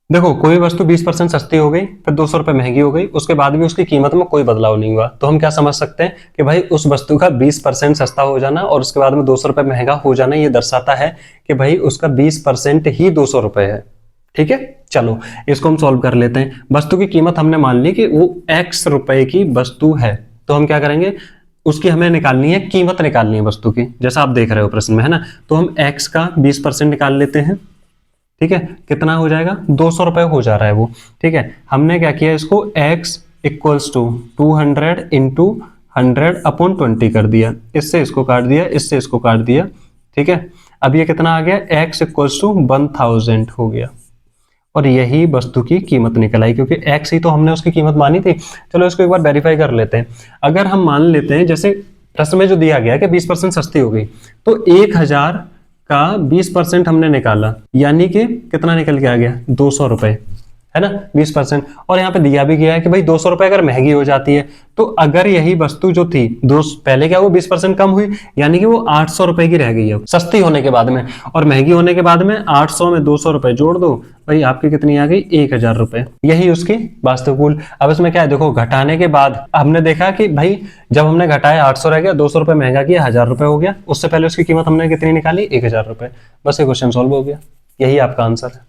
देखो कोई वस्तु 20% सस्ती हो गई, फिर 200 रुपए महंगी हो गई, उसके बाद भी उसकी कीमत में कोई बदलाव नहीं हुआ, तो हम क्या समझ सकते हैं कि भाई उस वस्तु का 20% सस्ता हो जाना और उसके बाद में 200 रुपए महंगा हो जाना, ये दर्शाता है कि भाई उसका 20% ही 200 रुपए है। ठीक है, चलो इसको हम सॉल्व कर लेते हैं। वस्तु की कीमत हमने मान ली कि वो x रुपए की वस्तु है, तो हम क्या करेंगे, उसकी हमें निकालनी है, कीमत निकालनी है वस्तु की, जैसा आप देख रहे हो प्रश्न में, है ना। तो हम x का 20% निकाल लेते हैं। ठीक है, कितना हो जाएगा, 200 रुपए हो जा रहा है वो। ठीक है, हमने क्या किया, इसको x इक्वल्स टू 200 इंटू 100/20 कर दिया, इससे इसको काट दिया, इससे इसको काट दिया। ठीक है, अब ये कितना आ गया, x इक्वल्स टू 1000 हो गया, और यही वस्तु की कीमत निकल आई, क्योंकि x ही तो हमने उसकी कीमत मानी थी। चलो इसको एक बार वेरीफाई कर लेते हैं। अगर हम मान लेते हैं, जैसे प्रश्न में जो दिया गया कि 20% सस्ती हो गई, तो 1000 का 20% हमने निकाला, यानी कि कितना निकल के आ गया, 200 रुपए, है ना, 20%। और यहाँ पे दिया भी गया है कि भाई 200 रुपए अगर महंगी हो जाती है, तो अगर यही वस्तु जो थी दो पहले क्या वो 20% कम हुई, यानी कि वो 800 रुपए की रह गई है सस्ती होने के बाद में, और महंगी होने के बाद में 800 में 200 रुपए जोड़ दो, भाई आपकी कितनी आ गई, 1000 रुपए, यही उसकी वास्तविक मूल्य। अब इसमें क्या है, देखो घटाने के बाद हमने देखा कि भाई जब हमने घटाया 800 रह गया, 200 रुपए महंगा किया, 1000 रुपए हो गया, उससे पहले उसकी कीमत हमने कितनी निकाली, 1000 रुपए। बस ये क्वेश्चन सॉल्व हो गया, यही आपका आंसर है।